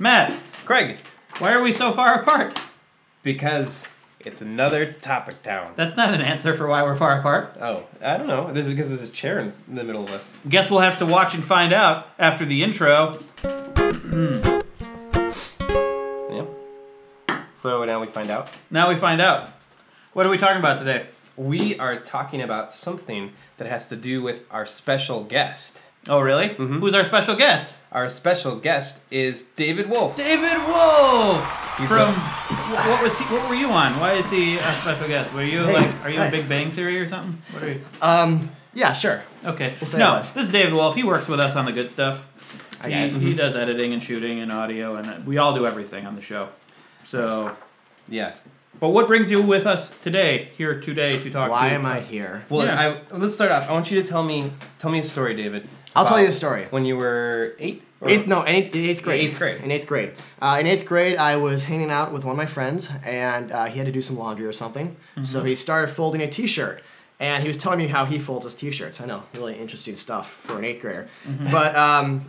Matt. Craig. Why are we so far apart? Because it's another topic town. That's not an answer for why we're far apart. Oh, I don't know. This is because there's a chair in the middle of us. Guess we'll have to watch and find out after the intro. Yeah. So now we find out. Now we find out. What are we talking about today? We are talking about something that has to do with our special guest. Oh, really? Mm-hmm. Who's our special guest? Our special guest is David Wolf. David Wolf! What were you on? Why is he a special guest? Were you are you in Big Bang Theory or something? What are you? Yeah, sure. Okay. We'll say this is David Wolf. He works with us on the good stuff. He does editing and shooting and audio, and we all do everything on the show. So, yeah. But what brings you with us today to talk? Why am I here? Well, let's start off. I want you to tell me a story, David. I'll tell you a story. When you were 8? In eighth grade. In eighth grade. In eighth grade, I was hanging out with one of my friends, and he had to do some laundry or something. Mm-hmm. So he started folding a T-shirt, and he was telling me how he folds his T-shirts. I know, really interesting stuff for an 8th grader. Mm-hmm. But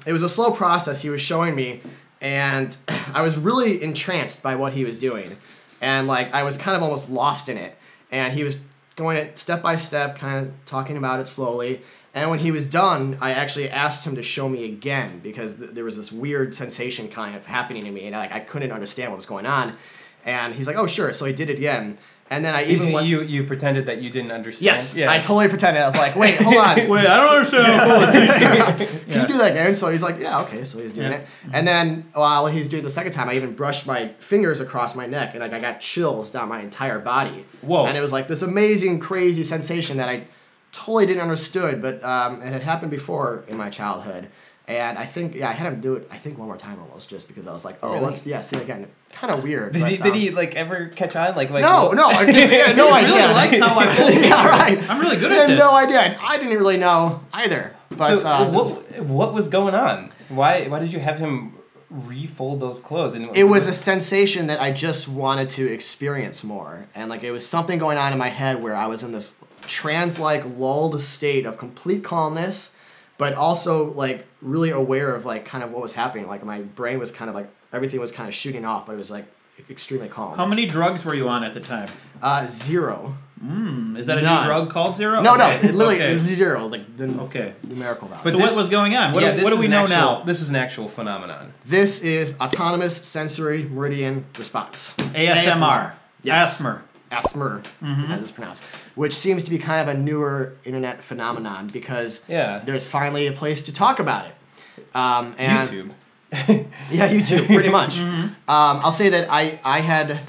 it was a slow process he was showing me, and I was really entranced by what he was doing. And I was kind of almost lost in it. And he was going it step by step, kind of talking about it slowly. And when he was done, I actually asked him to show me again because there was this weird sensation kind of happening in me, and I couldn't understand what was going on. And he's like, "Oh, sure." So he did it again. And then you pretended that you didn't understand. Yes, yeah. I totally pretended. I was like, "Wait, hold on, wait, I don't understand." Can you do that again? So he's like, "Yeah, okay." So he's doing it. And then while he's doing it the second time, I even brushed my fingers across my neck, and I got chills down my entire body. Whoa! And it was like this amazing, crazy sensation that I totally didn't understood, but it had happened before in my childhood. And I think, I had him do it, one more time almost, just because I was like, oh, let's, see it again. Kind of weird. Did he ever catch on? No, I had no idea. He really likes how I fold it. Yeah, right. I'm really good at this. I had no idea. I didn't really know either. But so, what was going on? Why did you have him refold those clothes? And it was a sensation that I just wanted to experience more. And it was something going on in my head where I was in this trance-like lulled state of complete calmness, but also really aware of kind of what was happening. My brain was kind of everything was kind of shooting off, but it was extremely calm. How many drugs were you on at the time? 0. Is that a new drug called Zero? No, it literally is 0. The numerical value. But so what was going on? What do we know now? This is an actual phenomenon. This is Autonomous Sensory Meridian Response. ASMR. Yes. ASMR, as it's pronounced, which seems to be kind of a newer internet phenomenon because there's finally a place to talk about it. And YouTube. Yeah, YouTube, pretty much. I'll say that I had...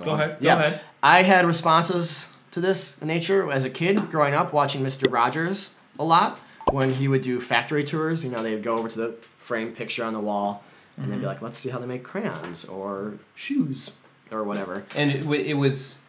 Go ahead. I had responses to this nature as a kid growing up, watching Mr. Rogers a lot when he would do factory tours. They would go over to the framed picture on the wall and they'd be like, let's see how they make crayons or shoes or whatever. And it was,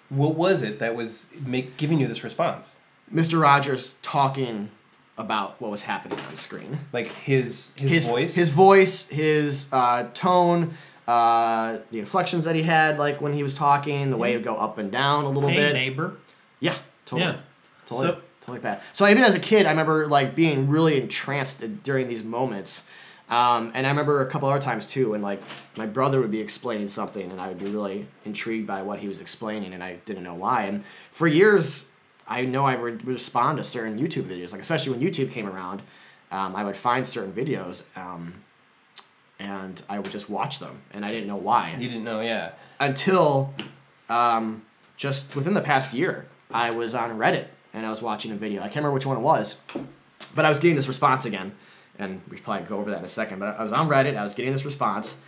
what was it that was giving you this response? Mr. Rogers talking about what was happening on screen. His voice? His voice, his tone, the inflections that he had when he was talking, the way it would go up and down a little bit. Hey, neighbor. Yeah, totally. Yeah. Totally like that. So even as a kid, I remember being really entranced during these moments. And I remember a couple other times too when my brother would be explaining something and I would be really intrigued by what he was explaining and I didn't know why. And for years, I know I would respond to certain YouTube videos, especially when YouTube came around. I would find certain videos and I would just watch them and I didn't know why. You didn't know, yeah. Until just within the past year, I was on Reddit and I was watching a video. I can't remember which one it was, but I was getting this response again. And we should probably go over that in a second. But I was on Reddit, I was getting this response,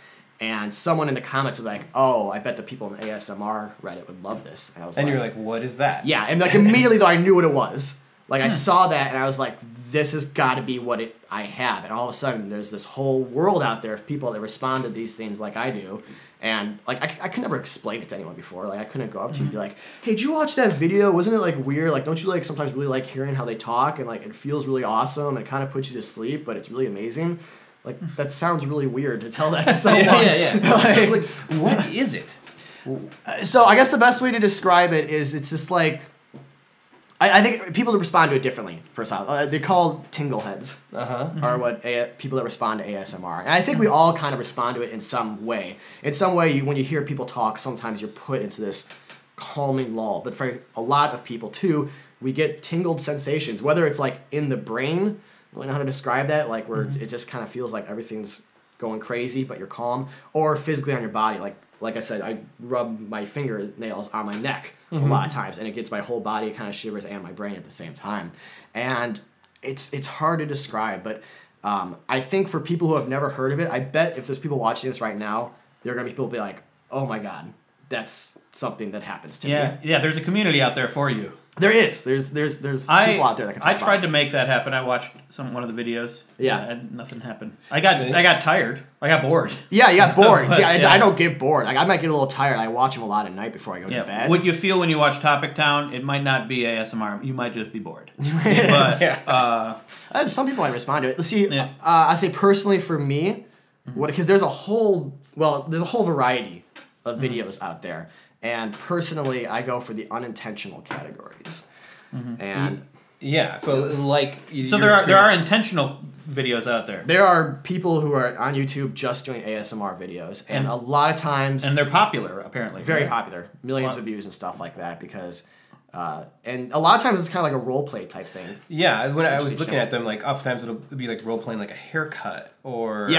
and someone in the comments was like, "Oh, I bet the people in ASMR Reddit would love this." And I was you're like, "What is that?" Yeah, and immediately though I knew what it was. I saw that and I was like, "This has got to be what I have." And all of a sudden, there's this whole world out there of people that respond to these things like I do. And I could never explain it to anyone before. I couldn't go up to you and be like, "Hey, did you watch that video? Wasn't it weird? Don't you sometimes really like hearing how they talk and it feels really awesome and it kind of puts you to sleep, but it's really amazing." That sounds really weird to tell that to someone. Yeah. What is it? So I guess the best way to describe it is it's just I think people respond to it differently. First off, they're called tingle heads, are what people that respond to ASMR. And I think we all kind of respond to it in some way. In some way, when you hear people talk, sometimes you're put into this calming lull. But for a lot of people too, we get tingled sensations, whether it's like in the brain. I don't really know how to describe that. Like where it just kind of feels like everything's going crazy, but you're calm, or physically on your body, like I said, I rub my fingernails on my neck a lot of times, and it gets my whole body kind of shivers and my brain at the same time. And it's hard to describe, but I think for people who have never heard of it, I bet if there's people watching this right now, there are going to be people who be like, oh my God, that's something that happens to me. Yeah, there's a community out there for you. There is. There's people out there that can talk I tried to make that happen. I watched one of the videos. Yeah. And nothing happened. I got tired. I got bored. Yeah, you got bored. See, I don't get bored. Like I might get a little tired. I watch them a lot at night before I go to bed. What you feel when you watch Topic Town, it might not be ASMR. You might just be bored. But some people might respond to it. See, I say personally for me, because there's a whole variety of videos out there. And personally, I go for the unintentional categories. And so like there are intentional videos out there. There are people who are on YouTube just doing ASMR videos, and a lot of times, and they're popular apparently. Very popular, millions of views and stuff like that. Because, and a lot of times it's kind of like a role play type thing. Yeah, when I was looking at them, like oftentimes it'll be like role playing like a haircut or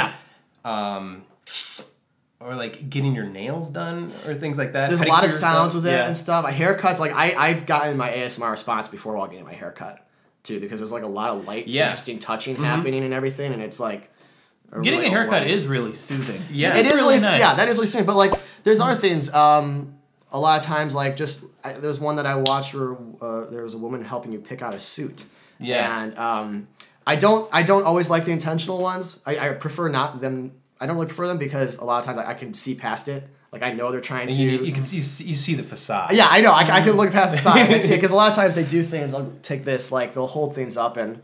or like getting your nails done or things like that. There's a lot of sounds with it and stuff. My haircuts, like I've gotten my ASMR response before while getting my haircut too, because there's like a lot of light, interesting touching happening and everything, and it's like getting a haircut is really soothing. Yeah, it is really nice. Yeah, that is really soothing. But like, there's other things. A lot of times, like there's one that I watched where there was a woman helping you pick out a suit. Yeah, and I don't always like the intentional ones. I prefer not them. I don't really prefer them because a lot of times I can see past it. Like I know they're trying to. You can see the facade. Yeah, I know. I can look past the facade and see it, because a lot of times they do things. I'll take this, like they'll hold things up and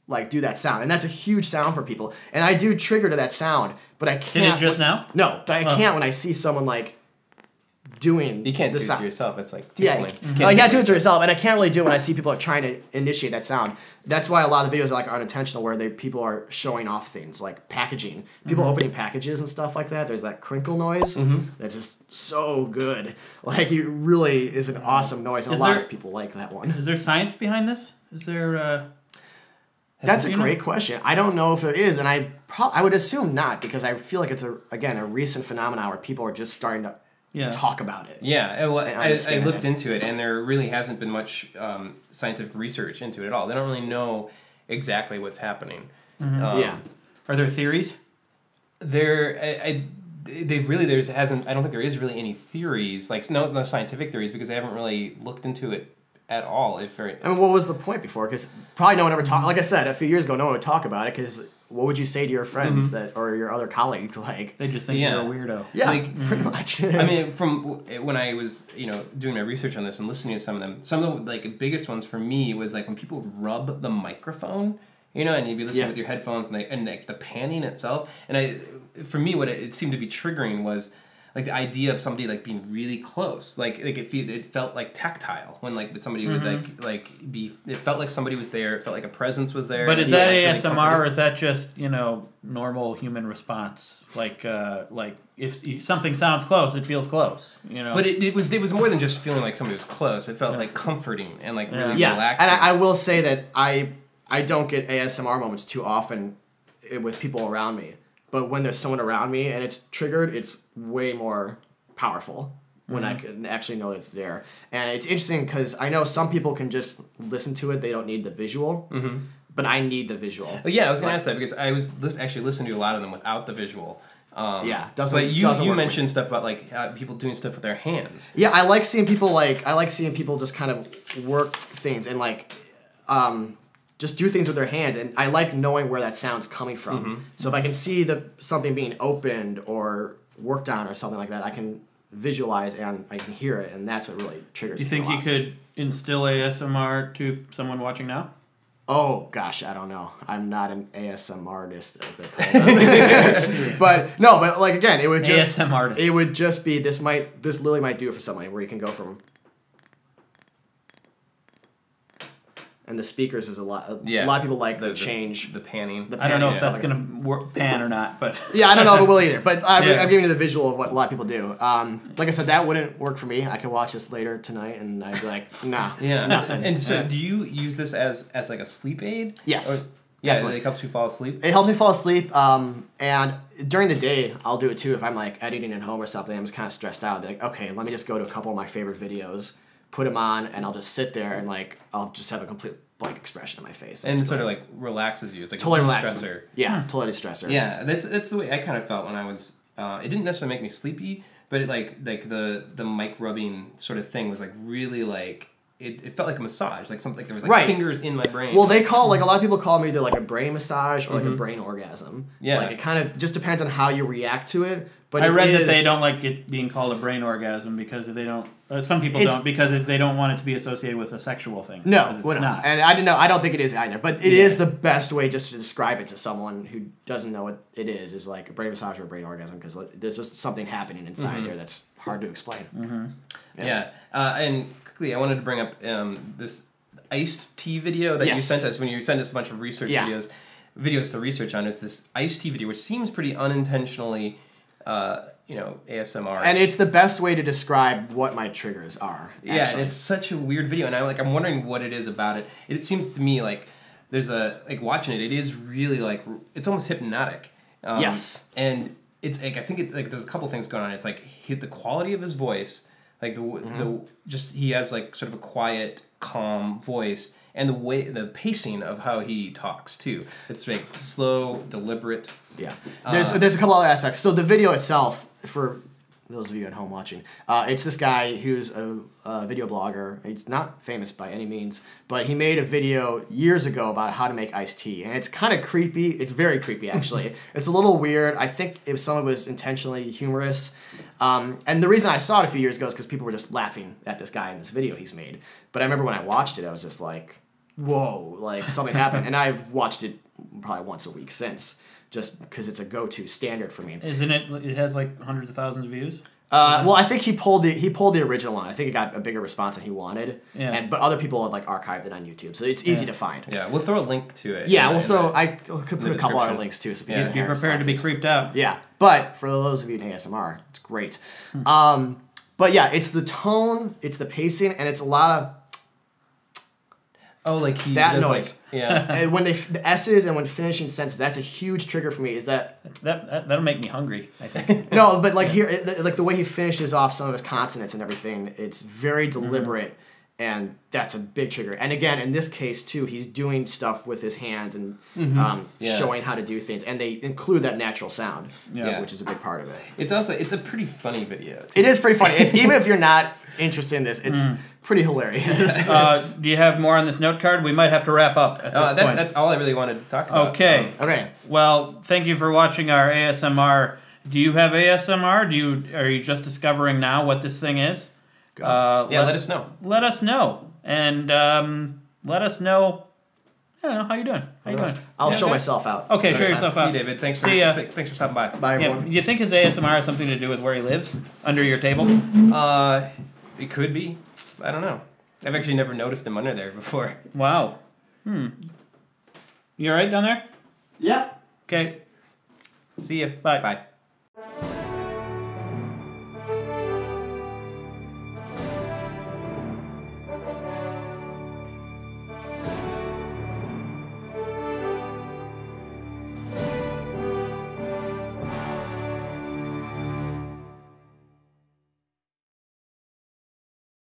like do that sound, and that's a huge sound for people. And I do trigger to that sound, but I can't. Did it just now? No, but I can't when I see someone like doing. You can't do sound. It to yourself. It's like tickling. You can't do it to yourself, and I can't really do it when I see people are trying to initiate that sound. That's why a lot of the videos are like unintentional, where people are showing off things like packaging, people opening packages and stuff like that. There's that crinkle noise that's just so good. Like it really is an awesome noise, and a lot of people like that one. Is there science behind this? Is there? That's a great question. I don't know if there is, and I would assume not, because I feel like it's a recent phenomenon where people are just starting to talk about it. Yeah, well, I looked into it, and there really hasn't been much scientific research into it at all. They don't really know exactly what's happening. Are there theories? I don't think there is really any theories, like no scientific theories, because they haven't really looked into it at all. I mean, what was the point before? Because probably no one ever talked. Like I said, a few years ago, no one would talk about it, because what would you say to your friends or your other colleagues? Like they just think you're a weirdo. Yeah, pretty much. I mean, from when I was doing my research on this and listening to some of the like biggest ones for me was like when people rub the microphone, and you'd be listening with your headphones and like the panning itself. And for me, what it seemed to be triggering was like the idea of somebody like being really close, like it felt like tactile when like somebody would like be. It felt like somebody was there. It felt like a presence was there. But is that ASMR or is that just normal human response? Like if something sounds close, it feels close. But it was more than just feeling like somebody was close. It felt like comforting and like really relaxing. And I will say that I don't get ASMR moments too often with people around me. But when there's someone around me and it's triggered, it's way more powerful when I can actually know it's there. And it's interesting because I know some people can just listen to it. They don't need the visual. But I need the visual. Well, yeah, I was going to ask that because I was actually listening to a lot of them without the visual. Doesn't. But you mentioned stuff about like people doing stuff with their hands. Yeah, I like seeing people just kind of work things and like just do things with their hands, and I like knowing where that sound's coming from. So if I can see something being opened or worked on or something like that, I can visualize and I can hear it, and that's what really triggers me. Do you think you could instill ASMR to someone watching now? Oh gosh, I don't know. I'm not an ASMR artist, as they call it. but like again, it would just ASMR artist. It would just be this literally might do it for somebody where you can go from and the speakers is a lot. A lot of people like the change. The panning. I don't know if that's going to pan or not, but... Yeah, I don't know if it will either, but I'm giving you the visual of what a lot of people do. Like I said, that wouldn't work for me. I could watch this later tonight, and I'd be like, nah, nothing. And so do you use this as like a sleep aid? Yes. Definitely. It helps you fall asleep? It helps me fall asleep, and during the day, I'll do it too. If I'm like editing at home or something, I'm just kind of stressed out. I'll be like, okay, let me just go to a couple of my favorite videos, put them on, and I'll just sit there and like, I'll just have a complete blank expression on my face. And it sort of like relaxes you. It's like totally a stressor. Yeah, totally stressor. Yeah, that's the way I kind of felt when I was, it didn't necessarily make me sleepy, but it like the mic rubbing sort of thing was like really like, it felt like a massage, like something like there was like fingers in my brain. Well, they call like a lot of people call them either like a brain massage or like a brain orgasm. Yeah, like it kind of just depends on how you react to it. But I read that they don't like it being called a brain orgasm because they don't. Some people don't because they don't want it to be associated with a sexual thing. No, it's not. And I don't know. I don't think it is either. But it is the best way just to describe it to someone who doesn't know what it is like a brain massage or a brain orgasm because there's just something happening inside there that's hard to explain. Yeah. And quickly, I wanted to bring up this iced tea video that you sent us when you sent us a bunch of research videos to research on. Is this iced tea video, which seems pretty unintentionally, ASMR. And it's the best way to describe what my triggers are. Actually. Yeah, and it's such a weird video, and I'm wondering what it is about it. It seems to me like there's watching it is really like it's almost hypnotic. Yes. And it's like I think there's a couple things going on. It's like the quality of his voice. Like he has like sort of a quiet, calm voice, and the pacing of how he talks too. It's like slow, deliberate. Yeah, there's a couple other aspects. So the video itself, for those of you at home watching, it's this guy who's a video blogger. He's not famous by any means, but he made a video years ago about how to make iced tea, and it's kind of creepy. It's very creepy, actually. It's a little weird. I think some of it was intentionally humorous. And the reason I saw it a few years ago is because people were just laughing at this guy in this video he's made. But I remember when I watched it, I was just like, whoa, like something happened. And I've watched it probably once a week since, just because it's a go-to standard for me. Isn't it? It has like hundreds of thousands of views. Well, I think he pulled the original one. I think it got a bigger response than he wanted. Yeah. But other people have like archived it on YouTube, so it's easy to find. Yeah, we'll throw a link to it. Yeah, I could put a couple other links too, so be prepared to be creeped out. Yeah, but for those of you in ASMR, it's great. But yeah, it's the tone, it's the pacing, and it's a lot of. Oh, like that noise. Like, yeah. And when the S's and when finishing sentences, that's a huge trigger for me. Is that'll make me hungry, I think. No, but like here, like the way he finishes off some of his consonants and everything, it's very deliberate, and that's a big trigger. And again, in this case too, he's doing stuff with his hands and showing how to do things, and they include that natural sound, which is a big part of it. It's a pretty funny video. It is pretty funny. Even if you're not interested in this, it's pretty hilarious. Do you have more on this note card? We might have to wrap up at this point. That's all I really wanted to talk about. Okay. Okay. Well, thank you for watching our ASMR. Do you have ASMR? Are you just discovering now what this thing is? Let us know. Let us know. And let us know. I don't know. How you doing? I'll show myself out. Okay, show yourself out. See you, David. Thanks for stopping by. Bye, everyone. Do you think his ASMR has something to do with where he lives? Under your table? It could be. I don't know. I've actually never noticed him under there before. Wow. You all right down there? Yep. Okay. See you. Bye. Bye.